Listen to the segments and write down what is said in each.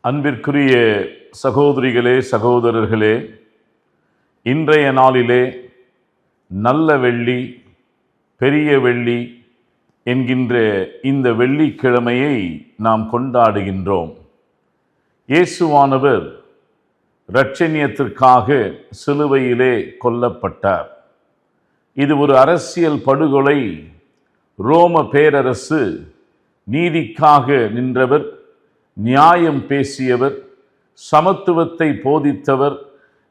அன்பிற்குரிய சகோதரிகளே, சகோதரர்களே, இன்றைய நாளிலே நல்ல வெள்ளி, பெரிய வெள்ளி என்கின்ற இந்த வெள்ளிக்கிழமையை நாம் கொண்டாடுகின்றோம். இயேசுவானவர் இரட்சணியத்திற்காக சிலுவையிலே கொல்லப்பட்டார். இது ஒரு அரசியல் படுகொலை. ரோம பேரரசு நீதிக்காக நின்றவர், நியாயம் பேசியவர், சமத்துவத்தை போதித்தவர்.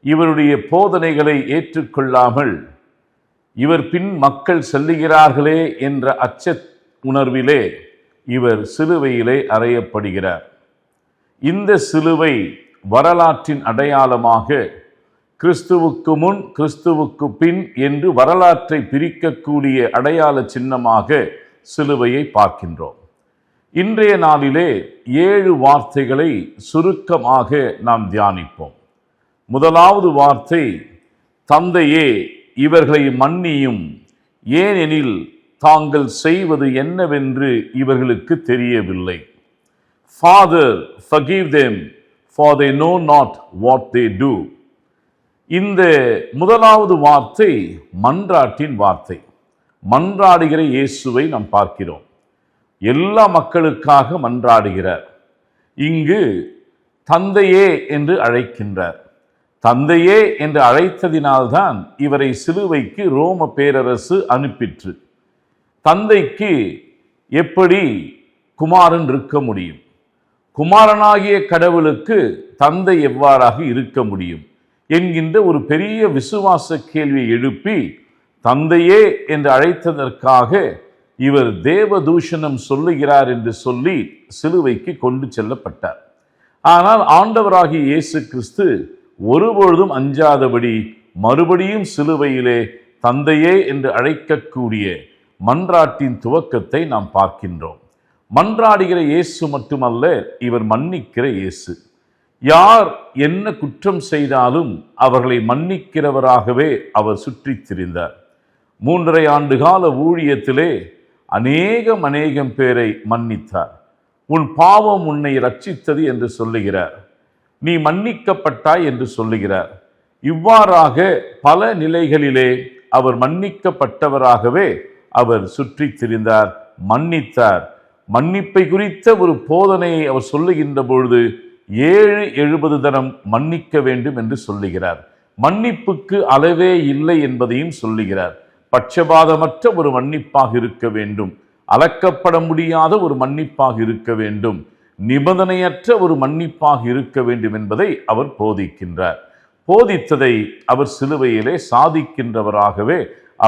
இவருடைய போதனைகளை ஏற்றுக்கொள்ளாமல் இவர் பின் மக்கள் செல்லுகிறார்களே என்ற அச்ச உணர்விலே இவர் சிலுவையிலே அறையப்படுகிறார். இந்த சிலுவை வரலாற்றின் அடையாளமாக கிறிஸ்துவுக்கு முன், கிறிஸ்துவுக்கு பின் என்று வரலாற்றை பிரிக்கக்கூடிய அடையாள சின்னமாக சிலுவையை பார்க்கின்றோம். இன்றைய நாளிலே 7 வார்த்தைகளை சுருக்கமாக நாம் தியானிப்போம். முதலாவது வார்த்தை, தந்தையே இவர்களை மன்னியும், ஏனெனில் தாங்கள் செய்வது என்னவென்று இவர்களுக்கு தெரியவில்லை. Father, forgive them, for they know not what they do. இந்த முதலாவது வார்த்தை மன்றாட்டின் வார்த்தை. மன்றாடுகிற இயேசுவை நாம் பார்க்கிறோம். எல்லா மக்களுக்காக மன்றாடுகிறார். இங்கு தந்தையே என்று அழைக்கின்றார். தந்தையே என்று அழைத்ததினால்தான் இவரை சிலுவைக்கு ரோம பேரரசு அனுப்பிற்று. தந்தைக்கு எப்படி குமாரன் இருக்க முடியும்? குமாரனாகிய கடவுளுக்கு தந்தை எவ்வாறாக இருக்க முடியும் என்கின்ற ஒரு பெரிய விசுவாச கேள்வியை எழுப்பி தந்தையே என்று அழைத்ததற்காக இவர் தேவதூஷணம் சொல்லுகிறார் என்று சொல்லி சிலுவைக்கு கொண்டு செல்லப்பட்டார். ஆனால் ஆண்டவராகிய இயேசு கிறிஸ்து ஒருபொழுதும் அஞ்சாதபடி மறுபடியும் சிலுவையிலே தந்தையே என்று அழைக்கக்கூடிய மன்றாட்டின் துவக்கத்தை நாம் பார்க்கின்றோம். மன்றாடுகிற இயேசு மட்டுமல்ல, இவர் மன்னிக்கிற இயேசு. யார் என்ன குற்றம் செய்தாலும் அவர்களை மன்னிக்கிறவராகவே அவர் சுற்றித் திரிந்தார். 3.5 ஆண்டு கால ஊழியத்திலே அநேகம் பேரை மன்னித்தார். உன் பாவம் உன்னை ரட்சித்தது என்று சொல்லுகிறார். நீ மன்னிக்கப்பட்டாய் என்று சொல்லுகிறார். இவ்வாறாக பல நிலைகளிலே அவர் மன்னிக்கப்பட்டவராகவே அவர் சுற்றித் திரிந்தார், மன்னித்தார். மன்னிப்பை குறித்த ஒரு போதனையை அவர் சொல்லுகின்ற பொழுது 70 தரம் மன்னிக்க வேண்டும் என்று சொல்லுகிறார். மன்னிப்புக்கு அளவே இல்லை என்பதையும் சொல்லுகிறார். பட்சபாதமற்ற ஒரு மன்னிப்பாக இருக்க வேண்டும், அளக்கப்பட முடியாத ஒரு மன்னிப்பாக இருக்க வேண்டும், நிபந்தனையற்ற ஒரு மன்னிப்பாக இருக்க வேண்டும் என்பதை அவர் போதிக்கின்றார். போதித்ததை அவர் சிலுவையிலே சாதிக்கின்றவராகவே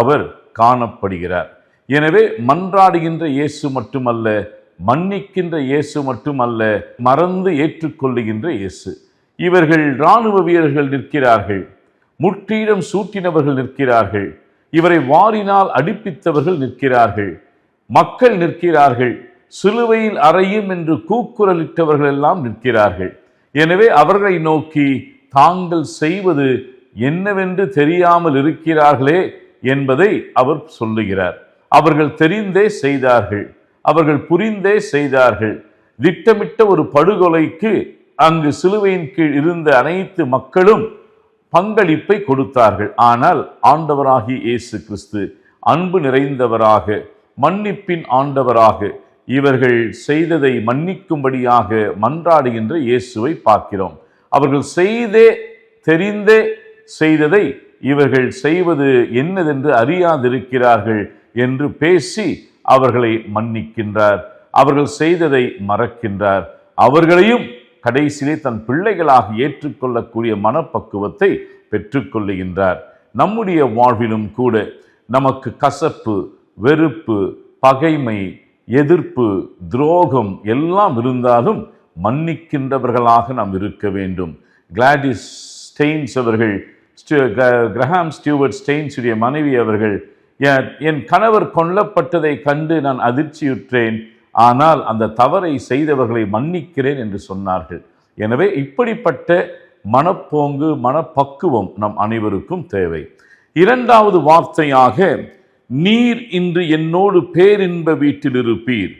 அவர் காணப்படுகிறார். எனவே மன்றாடுகின்ற இயேசு மட்டுமல்ல, மன்னிக்கின்ற இயேசு மட்டுமல்ல, மறந்து ஏற்றுக்கொள்ளுகின்ற இயேசு. இவர்கள் இராணுவ வீரர்கள் நிற்கிறார்கள், முற்றிடம் சூட்டினவர்கள் நிற்கிறார்கள், இவரை வாரினால் அடிப்பித்தவர்கள் நிற்கிறார்கள், மக்கள் நிற்கிறார்கள், சிலுவையில் அறையும் என்று கூக்குரலிட்டவர்கள் எல்லாம் நிற்கிறார்கள். எனவே அவர்களை நோக்கி தாங்கள் செய்வது என்னவென்று தெரியாமல் இருக்கிறார்களே என்பதை அவர் சொல்லுகிறார். அவர்கள் தெரிந்தே செய்தார்கள், அவர்கள் புரிந்தே செய்தார்கள். திட்டமிட்ட ஒரு படுகொலைக்கு அங்கு சிலுவையின் கீழ் இருந்த அனைத்து மக்களும் பங்களிப்பை கொடுத்தார்கள். ஆனால் ஆண்டவராகிய இயேசு கிறிஸ்து அன்பு நிறைந்தவராக, மன்னிப்பின் ஆண்டவராக, இவர்கள் செய்ததை மன்னிக்கும்படியாக மன்றாடுகின்ற இயேசுவை பார்க்கிறோம். அவர்கள் தெரிந்தே செய்ததை இவர்கள் செய்வது என்னதென்று அறியாதிருக்கிறார்கள் என்று பேசி அவர்களை மன்னிக்கின்றார். அவர்கள் செய்ததை மறக்கின்றார். அவர்களையும் கடைசியிலே தன் பிள்ளைகளாக ஏற்றுக்கொள்ளக்கூடிய மனப்பக்குவத்தை பெற்றுக்கொள்ளுகின்றார். நம்முடைய வாழ்விலும் கூட நமக்கு கசப்பு, வெறுப்பு, பகைமை, எதிர்ப்பு, துரோகம் எல்லாம் இருந்தாலும் மன்னிக்கின்றவர்களாக நாம் இருக்க வேண்டும். கிளாடிஸ் ஸ்டெயின்ஸ் அவர்கள், கிரஹாம் ஸ்டூவர்ட் ஸ்டெயின்ஸுடைய மனைவி அவர்கள், என் கணவர் கொல்லப்பட்டதை கண்டு நான் அதிர்ச்சியுற்றேன், ஆனால் அந்த தவறை செய்தவர்களை மன்னிக்கிறேன் என்று சொன்னார்கள். எனவே இப்படிப்பட்ட மனப்போங்கு, மனப்பக்குவம் நம் அனைவருக்கும் தேவை. 2வது வார்த்தையாக, நீர் இன்று என்னோடு பேரின்ப வீட்டில் இருப்பீர்.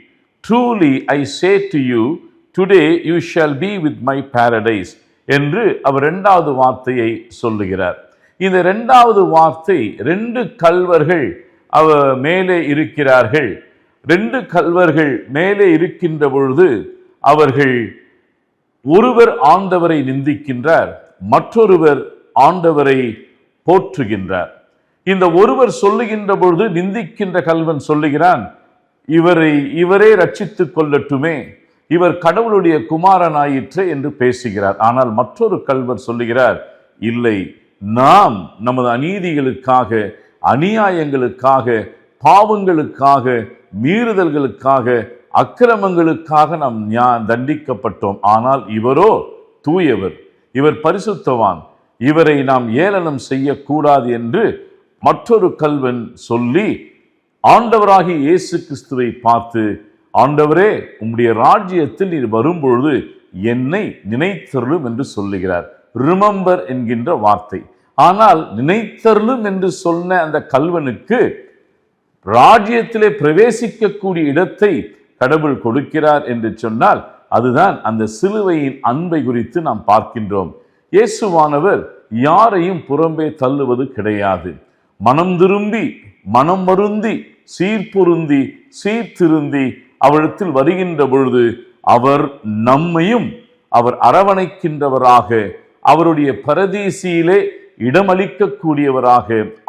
Truly I say to you, today you shall be with my Paradise என்று அவர் இரண்டாவது வார்த்தையை சொல்லுகிறார். இந்த இரண்டாவது வார்த்தை, ரெண்டு கள்வர்கள் மேலே இருக்கிறார்கள். ரெண்டு கள்வர்கள் மேலே இருக்கின்ற பொழுது அவர்கள் ஒருவர் ஆண்டவரை நிந்திக்கின்றார், மற்றொருவர் ஆண்டவரை போற்றுகின்றார். இந்த ஒருவர் சொல்லுகின்ற பொழுது நிந்திக்கின்ற கள்வன் சொல்லுகிறான், இவரே ரட்சித்துக் கொள்ளட்டுமே, இவர் கடவுளுடைய குமாரனாயிற்று என்று பேசுகிறார். ஆனால் மற்றொரு கள்வர் சொல்லுகிறார், இல்லை, நாம் நமது அநீதிகளுக்காக, அநியாயங்களுக்காக, பாவங்களுக்காக, மீறுதல்களுக்காக, அக்கிரமங்களுக்காக நாம் தண்டிக்கப்பட்டோம். ஆனால் இவரோ தூயவர், இவர் பரிசுத்தவான், இவரை நாம் ஏளனம் செய்யக்கூடாது என்று மற்றொரு கள்வன் சொல்லி ஆண்டவராகிய இயேசு கிறிஸ்துவை பார்த்து, ஆண்டவரே, உம்முடைய ராஜ்யத்தில் நீர் வரும்பொழுது என்னை நினைத்தருளும் என்று சொல்லுகிறார். ரிமெம்பர் என்கின்ற வார்த்தை. ஆனால் நினைத்தருளும் என்று சொன்ன அந்த கள்வனுக்கு ராஜ்யத்திலே பிரவேசிக்கக்கூடிய இடத்தை கடவுள் கொடுக்கிறார் என்று சொன்னால் அதுதான் அந்த சிலுவையின் அன்பை குறித்து நாம் பார்க்கின்றோம். இயேசுவானவர் யாரையும் புறம்பே தள்ளுவது கிடையாது. மனம் திரும்பி, மனம் வருந்தி, சீர்பொருந்தி, சீர்திருந்தி அவரிடத்தில் வருகின்ற பொழுது அவர் நம்மையும் அவர் அரவணைக்கின்றவராக, அவருடைய பரதீசியிலே இடமளிக்கக்கூடியவராக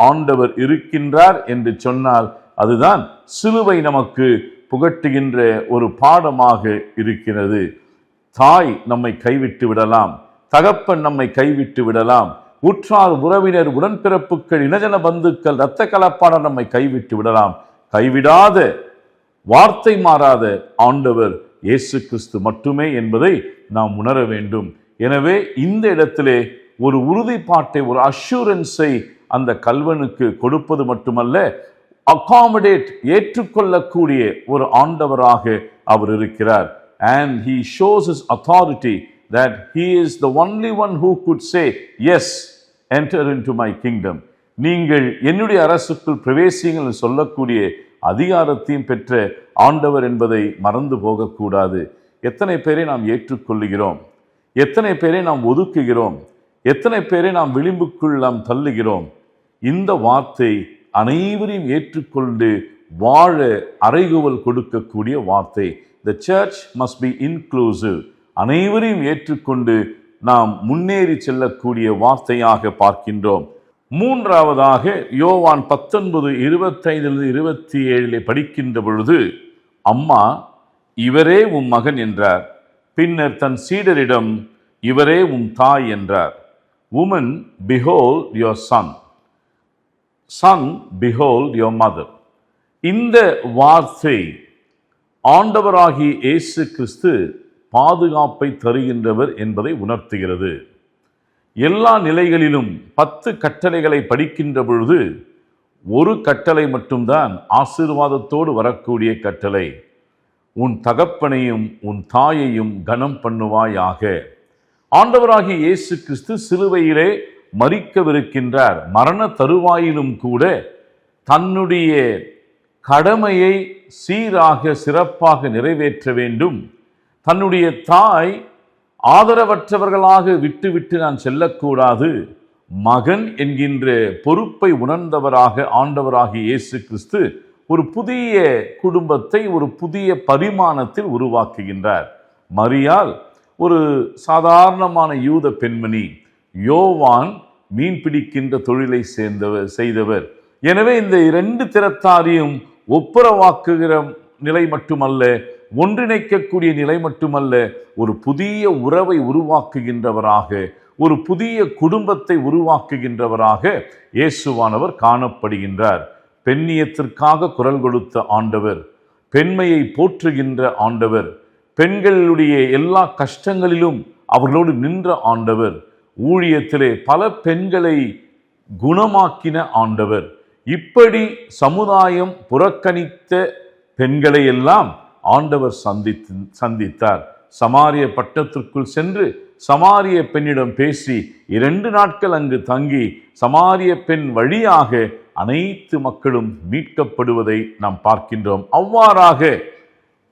ஆண்டவர் இருக்கின்றார் என்று சொன்னால் அதுதான் சிலுவை நமக்கு புகட்டுகின்ற ஒரு பாடமாக இருக்கிறது. தாய் நம்மை கைவிட்டு விடலாம், தகப்பன் நம்மை கைவிட்டு விடலாம், உற்றார் உறவினர் உடன்பிறப்புகள் இனஜன பந்துக்கள் இரத்த கலப்பாளர் நம்மை கைவிட்டு விடலாம். கைவிடாத, வார்த்தை மாறாத ஆண்டவர் இயேசு கிறிஸ்து மட்டுமே என்பதை நாம் உணர வேண்டும். எனவே இந்த இடத்திலே ஒரு உறுதிப்பாட்டை, ஒரு அஷூரன்ஸை அந்த கள்வனுக்கு கொடுப்பது மட்டுமல்ல, அகாமடேட், ஏற்றுக்கொள்ளக்கூடிய ஒரு ஆண்டவராக அவர் இருக்கிறார். And he shows his authority that he is the only one who could say, yes, enter into my kingdom. நீங்கள் என்னுடைய அரசுக்குள் பிரவேசிங்கள் சொல்லக்கூடிய அதிகாரத்தையும் பெற்ற ஆண்டவர் என்பதை மறந்து போகக்கூடாது. எத்தனை பேரை நாம் ஏற்றுக்கொள்ளுகிறோம், எத்தனை பேரை நாம் ஒதுக்குகிறோம், எத்தனை பேரை நாம் விளிம்புக்குள் நாம் தள்ளுகிறோம். இந்த வார்த்தை அனைவரையும் ஏற்றுக்கொண்டு வாழ அறைகூவல் கொடுக்கக்கூடிய வார்த்தை. The church must be inclusive. அனைவரையும் ஏற்றுக்கொண்டு நாம் முன்னேறி செல்லக்கூடிய வார்த்தையாக பார்க்கின்றோம். மூன்றாவதாக யோவான் 19:25-27 படிக்கின்ற பொழுது, அம்மா, இவரே உம் மகன் என்றார். பின்னர் தன் சீடரிடம், இவரே உம் தாய் என்றார். Woman, behold your son. Son, behold your mother. இந்த வார்த்தை ஆண்டவராகிய இயேசு கிறிஸ்து பாதுகாப்பை தருகின்றவர் என்பதை உணர்த்துகிறது. எல்லா நிலைகளிலும் 10 கட்டளைகளை படிக்கின்ற பொழுது ஒரு கட்டளை மட்டும்தான் ஆசீர்வாதத்தோடு வரக்கூடிய கட்டளை. உன் தகப்பனையும் உன் தாயையும் கனம் பண்ணுவாயாக. ஆண்டவராகிய இயேசு கிறிஸ்து சிலுவையிலே மரிக்கவிருக்கின்றார். மரண தருவாயிலும் கூட தன்னுடைய கடமையை சீராக சிறப்பாக நிறைவேற்ற வேண்டும். தன்னுடைய தாய் ஆதரவற்றவர்களாக விட்டுவிட்டு நான் செல்லக்கூடாது. மகன் என்கின்ற பொறுப்பை உணர்ந்தவராக ஆண்டவராகிய இயேசு கிறிஸ்து ஒரு புதிய குடும்பத்தை ஒரு புதிய பரிமாணத்தில் உருவாக்குகின்றார். மரியாள் ஒரு சாதாரணமான யூத பெண்மணி, யோவான் மீன் பிடிக்கின்ற தொழிலை செய்தவர். எனவே இந்த 2 திறத்தாரையும் ஒப்புரவாக்குகிற நிலை மட்டுமல்ல, ஒன்றிணைக்கக்கூடிய நிலை மட்டுமல்ல, ஒரு புதிய உறவை உருவாக்குகின்றவராக, ஒரு புதிய குடும்பத்தை உருவாக்குகின்றவராக இயேசுவானவர் காணப்படுகின்றார். பெண்ணியத்திற்காக குரல் கொடுத்த ஆண்டவர், பெண்மையை போற்றுகின்ற ஆண்டவர், பெண்களுடைய எல்லா கஷ்டங்களிலும் அவர்களோடு நின்ற ஆண்டவர், ஊழியத்திலே பல பெண்களை குணமாக்கின ஆண்டவர். இப்படி சமுதாயம் புறக்கணித்த பெண்களை எல்லாம் ஆண்டவர் சந்தித்தார். சமாரிய பட்டணத்திற்குள் சென்று சமாரிய பெண்ணிடம் பேசி 2 நாட்கள் அங்கு தங்கி சமாரிய பெண் வழியாக அனைத்து மக்களும் மீட்கப்படுவதை நாம் பார்க்கின்றோம். அவ்வாறாக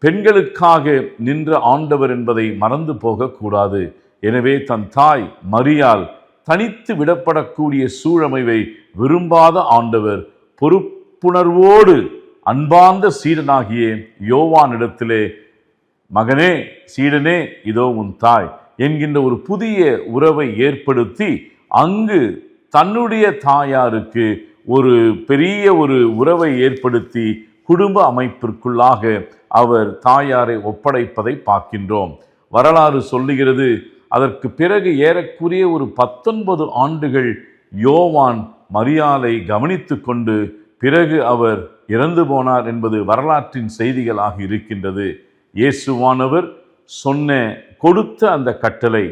பெண்களுக்காக நின்ற ஆண்டவர் என்பதை மறந்து போகக்கூடாது. எனவே தன் தாய் மரியாள் தனித்து விடப்படக்கூடிய சூழமைவை விரும்பாத ஆண்டவர் பொறுப்புணர்வோடு அன்பார்ந்த சீடனாகிய யோவானிடத்திலே, மகனே, சீடனே, இதோ உன் தாய் என்கின்ற ஒரு புதிய உறவை ஏற்படுத்தி அங்கு தன்னுடைய தாயாருக்கு ஒரு பெரிய ஒரு உறவை ஏற்படுத்தி குடும்ப அமைப்பிற்குள்ளாக அவர் தாயாரை ஒப்படைப்பதை பார்க்கின்றோம். வரலாறு சொல்லுகிறது, அதற்கு பிறகு ஏறக்குறைய ஒரு 19 ஆண்டுகள் யோவான் மரியாளை கவனித்து கொண்டு பிறகு அவர் இறந்து போனார் என்பது வரலாற்றின் செய்திகளாக இருக்கின்றது. இயேசுவானவர் கொடுத்த அந்த கட்டளை,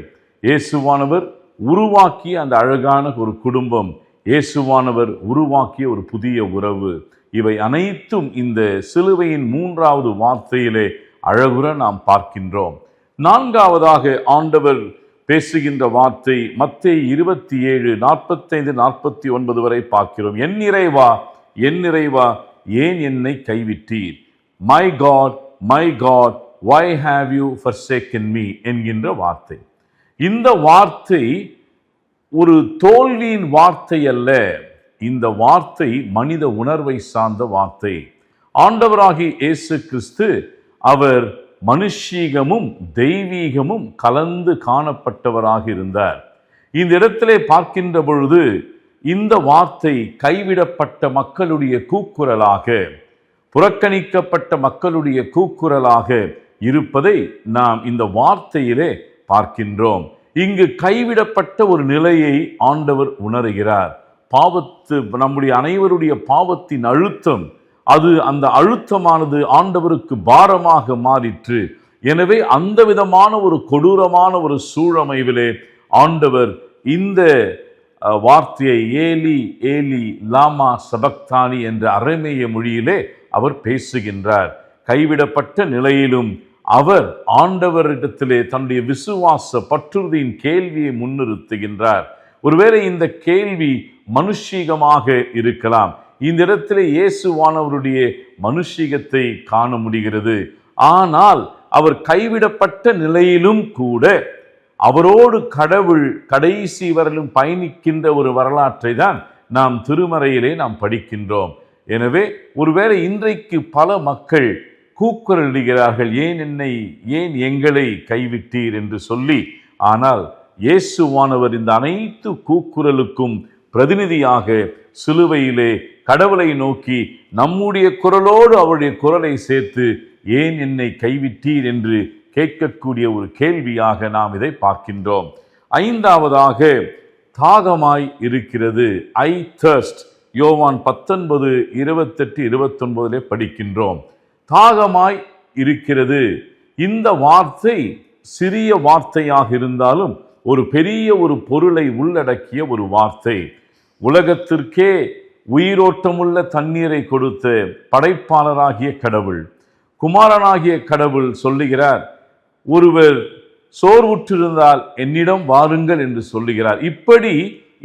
இயேசுவானவர் உருவாக்கிய அந்த அழகான ஒரு குடும்பம், இயேசுவானவர் உருவாக்கிய ஒரு புதிய உறவு, இவை அனைத்தும் இந்த சிலுவையின் 3வது வார்த்தையிலே அழகுற நாம் பார்க்கின்றோம். 4வதாக ஆண்டவர் பேசுகின்ற வார்த்தை மத்தேயு 27:45-49 வரை பார்க்கிறோம். என் இறைவா, என் இறைவா, ஏன் என்னை கைவிட்டீர்? My God, my God, why have you forsaken me என்கின்ற வார்த்தை. இந்த வார்த்தை ஒரு தோல்வியின் வார்த்தை அல்ல. இந்த வார்த்தை மனித உணர்வை சார்ந்த வார்த்தை. ஆண்டவராகிய இயேசு கிறிஸ்து அவர் மனுஷீகமும் தெய்வீகமும் கலந்து காணப்பட்டவராக இருந்தார். இந்த இடத்திலே பார்க்கின்ற பொழுது இந்த வார்த்தை கைவிடப்பட்ட மக்களுடைய கூக்குரலாக, புறக்கணிக்கப்பட்ட மக்களுடைய கூக்குரலாக இருப்பதை நாம் இந்த வார்த்தையிலே பார்க்கின்றோம். இங்கு கைவிடப்பட்ட ஒரு நிலையை ஆண்டவர் உணர்கிறார். நம்முடைய அனைவருடைய பாவத்தின் அழுத்தம், அந்த அழுத்தமானது ஆண்டவருக்கு பாரமாக மாறிற்று. எனவே அந்த விதமான ஒரு கொடூரமான ஒரு சூழமைவிலே ஆண்டவர் இந்த வார்த்தையை ஏலி ஏலி லாமா சபக்தானி என்ற அரமேய மொழியிலே அவர் பேசுகின்றார். கைவிடப்பட்ட நிலையிலும் அவர் ஆண்டவரிடத்திலே தன்னுடைய விசுவாச பற்றுறுதியின் கேள்வியை முன்னிறுத்துகின்றார். ஒருவேளை இந்த கேள்வி மனுஷீகமாக இருக்கலாம். இந்த இடத்திலே இயேசுவானவருடைய மனுஷீகத்தை காண முடிகிறது. ஆனால் அவர் கைவிடப்பட்ட நிலையிலும் கூட அவரோடு கடவுள் கடைசி வரையிலும் பயணிக்கின்ற ஒரு வரலாற்றை தான் நாம் திருமறையிலே நாம் படிக்கின்றோம். எனவே ஒருவேளை இன்றைக்கு பல மக்கள் கூக்குரலிடுகிறார்கள், ஏன் எங்களை கைவிட்டீர் என்று சொல்லி. ஆனால் இயேசுவானவர் இந்த அனைத்து கூக்குரலுக்கும் பிரதிநிதியாக சிலுவையிலே கடவுளை நோக்கி நம்முடைய குரலோடு அவருடைய குரலை சேர்த்து ஏன் என்னை கைவிட்டீர் என்று கேட்கக்கூடிய ஒரு கேள்வியாக நாம் இதை பார்க்கின்றோம். 5வதாக தாகமாய் இருக்கிறது. ஐ தர்ஸ்ட். யோவான் 19:28-29 படிக்கின்றோம். தாகமாய் இருக்கிறது. இந்த வார்த்தை சிறிய வார்த்தையாக இருந்தாலும் ஒரு பெரிய ஒரு பொருளை உள்ளடக்கிய ஒரு வார்த்தை. உலகத்திற்கே உயிரோட்டமுள்ள தண்ணீரை கொடுத்த படைப்பாளராகிய கடவுள், குமாரனாகிய கடவுள் சொல்லுகிறார், ஒருவர் சோர்வுற்றிருந்தால் என்னிடம் வாருங்கள் என்று சொல்லுகிறார். இப்படி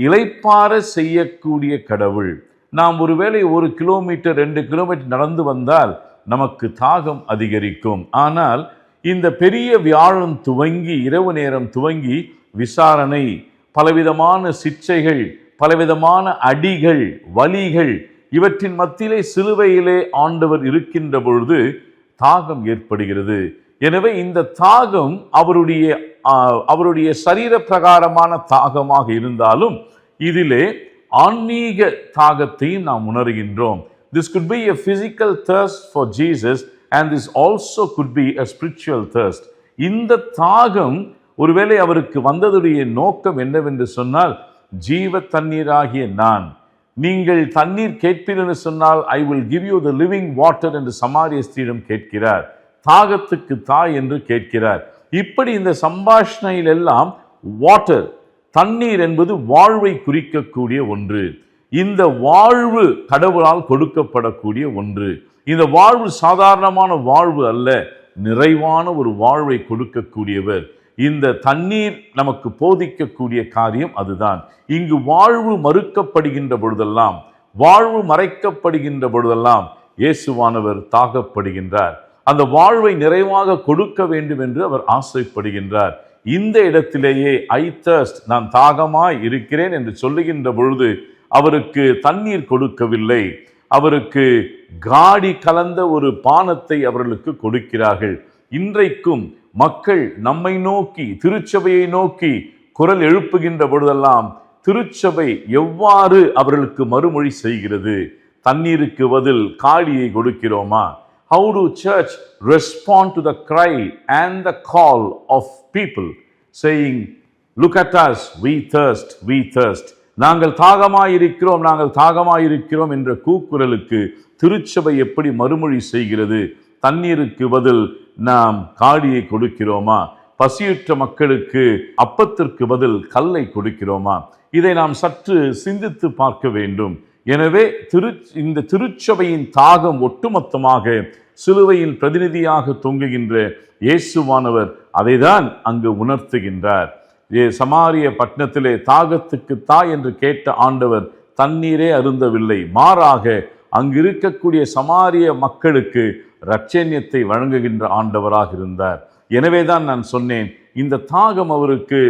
இளைப்பாற செய்யக்கூடிய கடவுள். நாம் ஒருவேளை 1 கிலோமீட்டர் 2 கிலோமீட்டர் நடந்து வந்தால் நமக்கு தாகம் அதிகரிக்கும். ஆனால் இந்த பெரிய வியாழன் துவங்கி இரவு நேரம் துவங்கி விசாரணை, பலவிதமான சிற்சைகள், பலவிதமான அடிகள், வலிகள், இவற்றின் மத்தியிலே சிலுவையிலே ஆண்டவர் இருக்கின்ற பொழுது தாகம் ஏற்படுகிறது. எனவே இந்த தாகம் அவருடைய சரீர பிரகாரமான தாகமாக இருந்தாலும் இதிலே ஆன்மீக தாகத்தையும் நாம் உணர்கின்றோம். This could be a physical thirst for Jesus and this also could be a spiritual thirst. இந்த தாகம் ஒருவேளை அவருக்கு வந்ததுடைய நோக்கம் என்னவென்று சொன்னால், ஜீவ தண்ணீராகிய நான், நீங்கள் தண்ணீர் கேட்பீர் என்று சொன்னால் I will give you the living water என்று சமாரிய ஸ்திரீயிடம் கேட்கிறார். தாகத்துக்கு தாய் என்று கேட்கிறார். இப்படி இந்த சம்பாஷணையில் எல்லாம் வாட்டர், தண்ணீர் என்பது வாழ்வை குறிக்கக்கூடிய ஒன்று. இந்த வாழ்வு கடவுளால் கொடுக்கப்படக்கூடிய ஒன்று. இந்த வாழ்வு சாதாரணமான வாழ்வு அல்ல, நிறைவான ஒரு வாழ்வை கொடுக்கக்கூடியவர். இந்த தண்ணீர் நமக்கு போதிக்கக்கூடிய காரியம் அதுதான். இங்கு வாழ்வு மறுக்கப்படுகின்ற பொழுதெல்லாம், வாழ்வு மறைக்கப்படுகின்ற பொழுதெல்லாம் இயேசுவானவர் தாகப்படுகின்றார். அந்த வாழ்வை நிறைவாக கொடுக்க வேண்டும் என்று அவர் ஆசைப்படுகின்றார். இந்த இடத்திலேயே ஐ தர்ஸ்ட், நான் தாகமாய் இருக்கிறேன் என்று சொல்லுகின்ற பொழுது அவருக்கு தண்ணீர் கொடுக்கவில்லை, அவருக்கு காடி கலந்த ஒரு பானத்தை அவர்களுக்கு கொடுக்கிறார்கள். இன்றைக்கும் மக்கள் நம்மை நோக்கி, திருச்சபையை நோக்கி குரல் எழுப்புகின்ற பொழுதெல்லாம் திருச்சபை எவ்வாறு அவர்களுக்கு மறுமொழி செய்கிறது? தண்ணீருக்கு பதில் காடியை கொடுக்கிறோமா? How do church respond to the cry and the call of people saying, look at us, we thirst, we thirst. நாங்கள் தாகமாயிருக்கிறோம், நாங்கள் தாகமாயிருக்கிறோம் என்ற கூக்குரலுக்கு திருச்சபை எப்படி மறுமொழி செய்கிறது? தண்ணீருக்கு பதில் நாம் காடியை கொடுக்கிறோமா? பசியுற்ற மக்களுக்கு அப்பத்திற்கு பதில் கல்லை கொடுக்கிறோமா? இதை நாம் சற்று சிந்தித்து பார்க்க வேண்டும். எனவே இந்த திருச்சபையின் தாகம் ஒட்டுமொத்தமாக சிலுவையின் பிரதிநிதியாக தொங்குகின்ற இயேசுவானவர் அதைதான் அங்கு உணர்த்துகின்றார். சமாரிய பட்டணத்திலே தாகத்துக்கு தா என்று கேட்ட ஆண்டவர் தண்ணீரே அருந்தவில்லை, மாறாக அங்கு இருக்கக்கூடிய சமாரிய மக்களுக்கு இரட்சண்யத்தை வழங்குகின்ற ஆண்டவராக இருந்தார். எனவேதான் நான் சொன்னேன், இந்த தாகம் அவருக்கு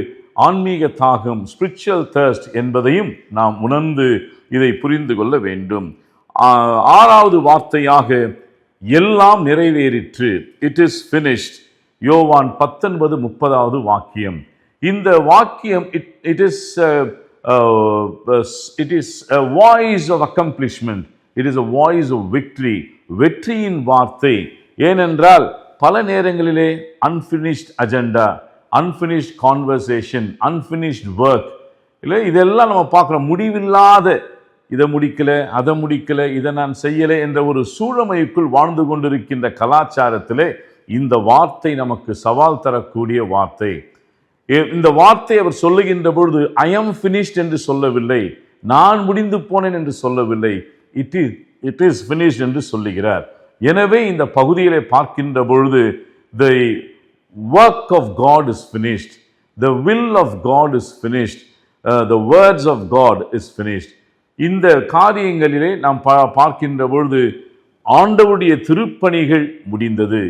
ஆன்மீக தாகம், ஸ்பிரிச்சுவல் தர்ஸ்ட் என்பதையும் நாம் உணர்ந்து இதை புரிந்து கொள்ள வேண்டும். ஆறாவது வார்த்தையாக எல்லாம் நிறைவேறிற்று, இட் இஸ் ஃபினிஷ்ட். யோவான் 19:30 வாக்கியம். இந்த வாக்கியம் it is a voice of accomplishment, it is a voice of victory, வெற்றியின் வார்த்தை. ஏனென்றால் பல நேரங்களிலே unfinished agenda, unfinished conversation, unfinished work, இல்லை இதெல்லாம் நம்ம பார்க்குறோம். முடிவில்லாத, இதை முடிக்கல, அதை முடிக்கல, இதை நான் செய்யலை என்ற ஒரு சூழமைக்குள் வாழ்ந்து கொண்டிருக்கின்ற கலாச்சாரத்திலே இந்த வார்த்தை நமக்கு சவால் தரக்கூடிய வார்த்தை. இந்த வார்த்தை அவர் சொல்லுகின்ற பொழுது ஐ எம் ஃபினிஷ்ட் என்று சொல்லவில்லை, நான் முடிந்து போனேன் என்று சொல்லவில்லை, இட் இஸ் ஃபினிஷ்ட் என்று சொல்லுகிறார். எனவே இந்த பகுதியிலே பார்க்கின்ற பொழுது the work of God is finished, the will of God is finished, the words of God is finished. இந்த காரியங்களிலே நாம் பார்க்கின்ற பொழுது ஆண்டவருடைய திருப்பணிகள் முடிந்தது,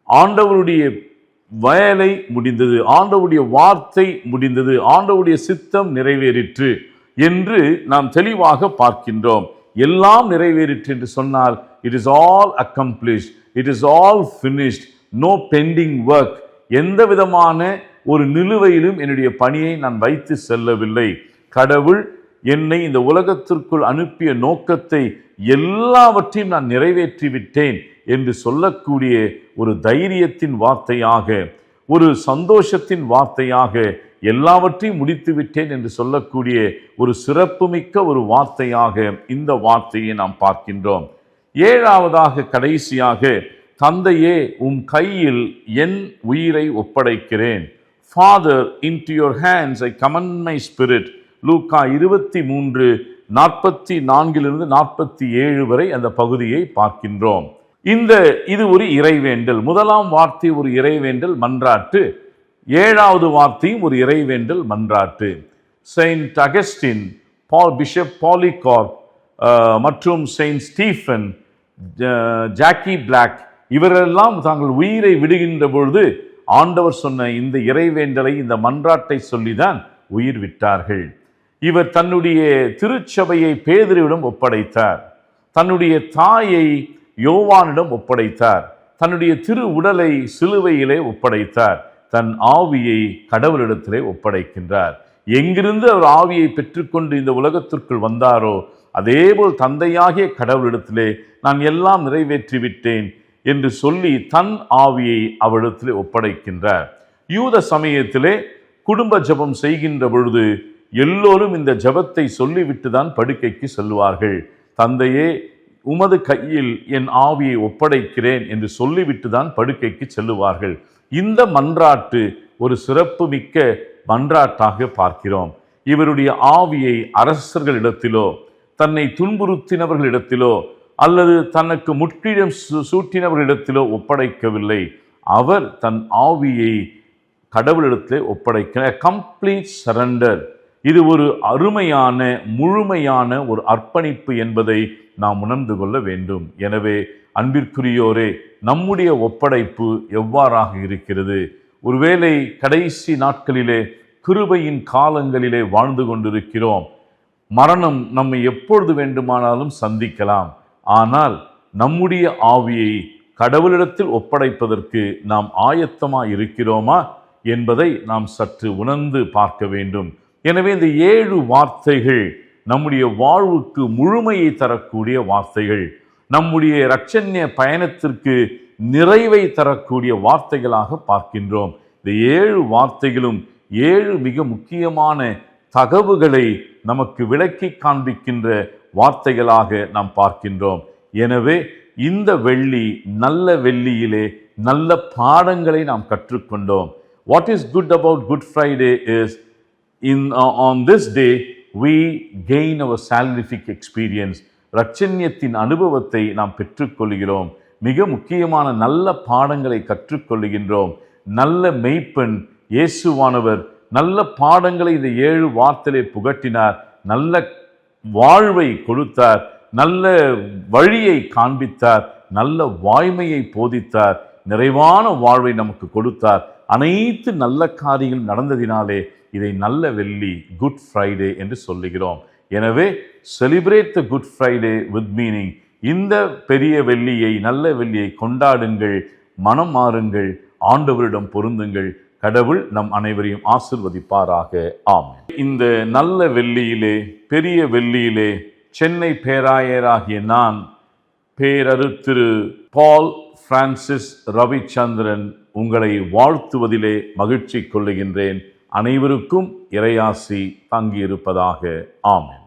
ஆண்டவருடைய வேலை முடிந்தது, ஆண்டவருடைய வார்த்தை முடிந்தது, ஆண்டவருடைய சித்தம் நிறைவேறிற்று என்று நாம் தெளிவாக பார்க்கின்றோம். எல்லாம் நிறைவேறிற்று என்று சொன்னால் it is all accomplished, it is all finished, no pending work. எந்த விதமான ஒரு நிலுவையிலும் என்னுடைய பணியை நான் வைத்து செல்லவில்லை. கடவுள் என்னை இந்த உலகத்திற்குள் அனுப்பிய நோக்கத்தை எல்லாவற்றையும் நான் நிறைவேற்றி விட்டேன் என்று சொல்லக்கூடிய ஒரு தைரியத்தின் வார்த்தையாக, ஒரு சந்தோஷத்தின் வார்த்தையாக, எல்லாவற்றையும் முடித்து விட்டேன் என்று சொல்லக்கூடிய ஒரு சிறப்புமிக்க ஒரு வார்த்தையாக இந்த வார்த்தையை நாம் பார்க்கின்றோம். ஏழாவதாக கடைசியாக, தந்தையே உம் கையில் என் உயிரை ஒப்படைக்கிறேன். Father, into your hands I commend my spirit. லூக்கா 23:44-47 வரை அந்த பகுதியை பார்க்கின்றோம். இது ஒரு இறைவேண்டல். முதலாம் வார்த்தை ஒரு இறைவேண்டல் மன்றாட்டு, ஏழாவது வார்த்தையும் ஒரு இறைவேண்டல் மன்றாட்டு. செயின்ட் அகஸ்டின், பிஷப் பாலிகார்ப் மற்றும் செயின்ட் ஸ்டீஃபன், ஜாக்கி பிளாக் இவரெல்லாம் தாங்கள் உயிரை விடுகின்ற பொழுது ஆண்டவர் சொன்ன இந்த இறைவேண்டலை, இந்த மன்றாட்டை சொல்லிதான் உயிர் விட்டார்கள். இவர் தன்னுடைய திருச்சபையை பேதுருவிடம் ஒப்படைத்தார், தன்னுடைய தாயை யோவானிடம் ஒப்படைத்தார், தன்னுடைய திரு உடலை சிலுவையிலே ஒப்படைத்தார், தன் ஆவியை கடவுளிடத்திலே ஒப்படைக்கின்றார். எங்கிருந்து அவர் ஆவியை பெற்றுக்கொண்டு இந்த உலகத்திற்குள் வந்தாரோ அதேபோல் தந்தையாகிய கடவுளிடத்திலே நான் எல்லாம் நிறைவேற்றி விட்டேன் என்று சொல்லி தன் ஆவியை அவரிடத்திலே ஒப்படைக்கின்றார். யூத சமயத்திலே குடும்ப ஜெபம் செய்கின்ற பொழுது எல்லோரும் இந்த ஜெபத்தை சொல்லிவிட்டு தான் படுக்கைக்கு செல்வார்கள். தந்தையே உமது கையில் என் ஆவியை ஒப்படைக்கிறேன் என்று சொல்லிவிட்டு தான் படுக்கைக்கு செல்லுவார்கள். இந்த மன்றாட்டு ஒரு சிறப்பு மிக்க மன்றாட்டாக பார்க்கிறோம். இவருடைய ஆவியை அரசர்களிடத்திலோ, தன்னை துன்புறுத்தினவர்களிடத்திலோ அல்லது தனக்கு முற்றிடம் சூட்டினவர்களிடத்திலோ ஒப்படைக்கவில்லை. அவர் தன் ஆவியை கடவுளிடத்திலே ஒப்படைக்க கம்ப்ளீட் சரண்டர். இது ஒரு அருமையான முழுமையான ஒரு அர்ப்பணிப்பு என்பதை நாம் உணர்ந்து கொள்ள வேண்டும். எனவே அன்பிற்குரியோரே, நம்முடைய ஒப்படைப்பு எவ்வாறாக இருக்கிறது? ஒருவேளை கடைசி நாட்களிலே, கிருபையின் காலங்களிலே வாழ்ந்து கொண்டிருக்கிறோம். மரணம் நம்மை எப்பொழுது வேண்டுமானாலும் சந்திக்கலாம். ஆனால் நம்முடைய ஆவியை கடவுளிடத்தில் ஒப்படைப்பதற்கு நாம் ஆயத்தமாக இருக்கிறோமா என்பதை நாம் சற்று உணர்ந்து பார்க்க வேண்டும். எனவே இந்த 7 வார்த்தைகள் நம்முடைய வாழ்வுக்கு முழுமையை தரக்கூடிய வார்த்தைகள், நம்முடைய இரட்சண்ய பயணத்திற்கு நிறைவை தரக்கூடிய வார்த்தைகளாக பார்க்கின்றோம். இந்த 7 வார்த்தைகளும் 7 மிக முக்கியமான தகவுகளை நமக்கு விளக்கி காண்பிக்கின்ற வார்த்தைகளாக நாம் பார்க்கின்றோம். எனவே இந்த வெள்ளி, நல்ல வெள்ளியிலே நல்ல பாடங்களை நாம் கற்றுக்கொண்டோம். What is good about Good Friday is on this day we gain our salvific experience. இரட்சண்யத்தின் அனுபவத்தை நாம் பெற்றுக்கொள்கிறோம். மிக முக்கியமான நல்ல பாடங்களை கற்றுக்கொள்கின்றோம். நல்ல மெய்ப்பெண் இயேசுவானவர் நல்ல பாடங்களை இந்த 7 வார்த்தையிலே புகட்டினார். நல்ல வாழ்வை கொடுத்தார், நல்ல வழியை காண்பித்தார், நல்ல வாய்மையை போதித்தார், நிறைவான வாழ்வை நமக்கு கொடுத்தார். அனைத்து நல்ல காரியங்கள் நடந்ததினாலே இதை நல்ல வெள்ளி, குட் ஃப்ரைடே என்று சொல்லுகிறோம். எனவே celebrate the good Friday with meaning. இந்த பெரிய வெள்ளியை, நல்ல வெள்ளியை கொண்டாடுங்கள், மனம் மாறுங்கள், ஆண்டவரிடம் பொருந்துங்கள். கடவுள் நம் அனைவரையும் ஆசிர்வதிப்பாராக. ஆமென். இந்த நல்ல வெள்ளியிலே, பெரிய வெள்ளியிலே, சென்னை பேராயராகிய நான் பேரரு திரு பால் பிரான்சிஸ் ரவிச்சந்திரன் உங்களை வாழ்த்துவதிலே மகிழ்ச்சி கொள்ளுகின்றேன். அனைவருக்கும் இறையாசி தங்கியிருப்பதாக. ஆமென்.